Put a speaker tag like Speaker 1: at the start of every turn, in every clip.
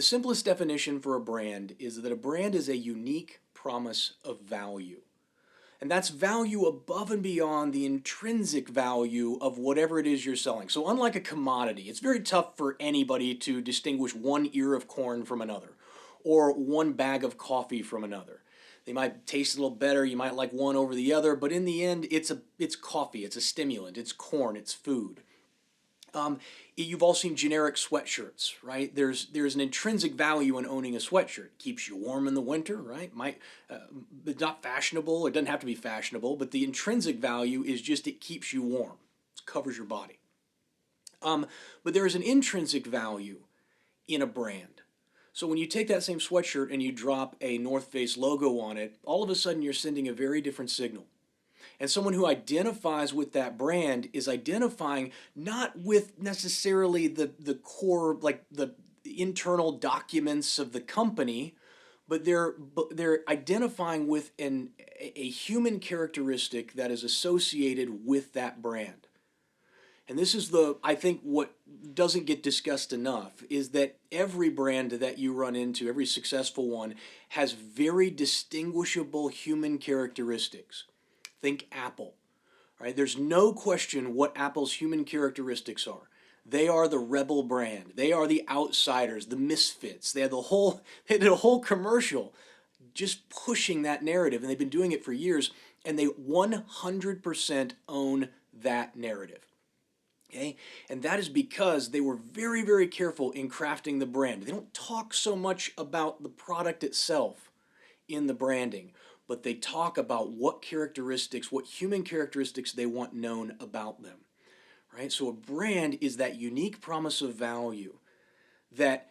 Speaker 1: The simplest definition for a brand is that a brand is a unique promise of value. And that's value above and beyond the intrinsic value of whatever it is you're selling. So, unlike a commodity, it's very tough for anybody to distinguish one ear of corn from another or one bag of coffee from another. They might taste a little better, you might like one over the other, but in the end, it's coffee, it's a stimulant, it's corn, it's food. You've all seen generic sweatshirts, right? There's an intrinsic value in owning a sweatshirt. It keeps you warm in the winter, right? It's not fashionable. It doesn't have to be fashionable, but the intrinsic value is just it keeps you warm. It covers your body. But there is an intrinsic value in a brand. So when you take that same sweatshirt and you drop a North Face logo on it, all of a sudden you're sending a very different signal. And someone who identifies with that brand is identifying not with necessarily the core, like the internal documents of the company, but they're identifying with a human characteristic that is associated with that brand. And this is I think what doesn't get discussed enough is that every brand that you run into, every successful one, has very distinguishable human characteristics. Think Apple, right? There's no question what Apple's human characteristics are. They are the rebel brand. They are the outsiders, the misfits. They did a whole commercial just pushing that narrative, and they've been doing it for years, and they 100% own that narrative. Okay? And that is because they were very, very careful in crafting the brand. They don't talk so much about the product itself in the branding, but they talk about what human characteristics they want known about them, right? So a brand is that unique promise of value that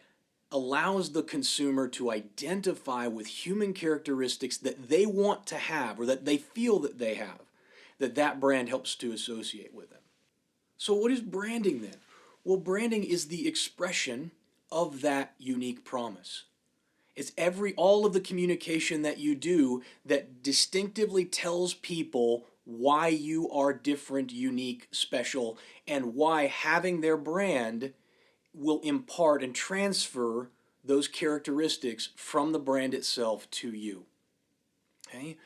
Speaker 1: allows the consumer to identify with human characteristics that they want to have or that they feel that they have, that brand helps to associate with them. So what is branding then? Well, branding is the expression of that unique promise. It's all of the communication that you do that distinctively tells people why you are different, unique, special, and why having their brand will impart and transfer those characteristics from the brand itself to you. Okay?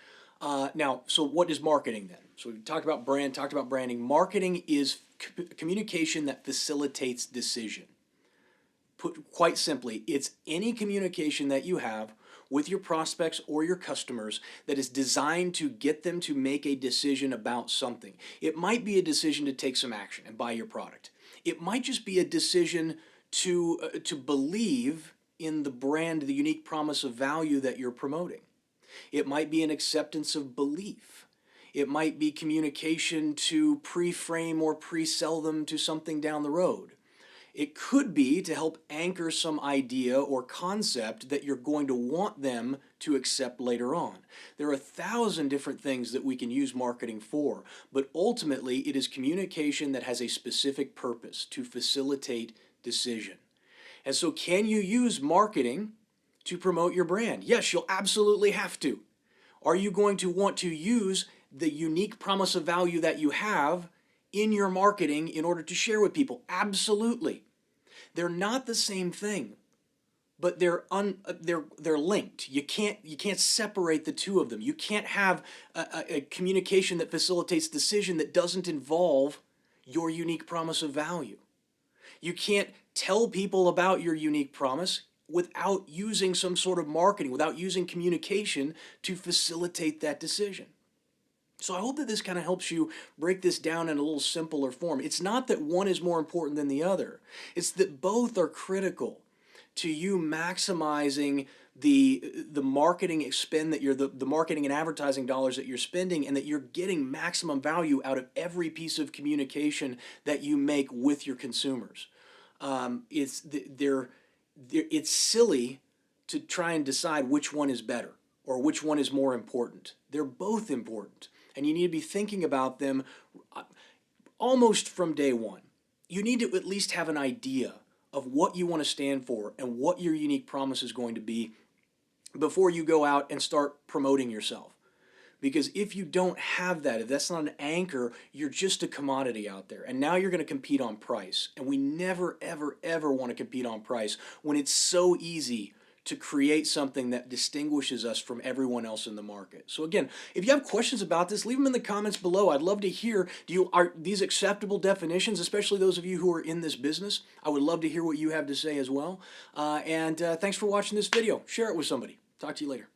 Speaker 1: Now, so what is marketing then? So we talked about branding. Marketing is communication that facilitates decision. Put quite simply, it's any communication that you have with your prospects or your customers that is designed to get them to make a decision about something. It might be a decision to take some action and buy your product. It might just be a decision to believe in the brand, the unique promise of value that you're promoting. It might be an acceptance of belief. It might be communication to pre-frame or pre-sell them to something down the road. It could be to help anchor some idea or concept that you're going to want them to accept later on. There are 1,000 different things that we can use marketing for, but ultimately it is communication that has a specific purpose to facilitate decision. And so can you use marketing to promote your brand? Yes, you'll absolutely have to. Are you going to want to use the unique promise of value that you have in your marketing in order to share with people? Absolutely. They're not the same thing, but they're linked. You can't separate the two of them. You can't have a communication that facilitates decision that doesn't involve your unique promise of value. You can't tell people about your unique promise without using some sort of marketing, without using communication to facilitate that decision. So I hope that this kind of helps you break this down in a little simpler form. It's not that one is more important than the other. It's that both are critical to you maximizing the marketing spend that the marketing and advertising dollars that you're spending, and that you're getting maximum value out of every piece of communication that you make with your consumers. It's silly to try and decide which one is better or which one is more important. They're both important, and you need to be thinking about them almost from day one. You need to at least have an idea of what you want to stand for and what your unique promise is going to be before you go out and start promoting yourself. Because if you don't have that, if that's not an anchor, you're just a commodity out there. And now you're going to compete on price. And we never, ever, ever want to compete on price when it's so easy to create something that distinguishes us from everyone else in the market. So again, if you have questions about this, leave them in the comments below. I'd love to hear, are these acceptable definitions, especially those of you who are in this business? I would love to hear what you have to say as well. Thanks for watching this video. Share it with somebody. Talk to you later.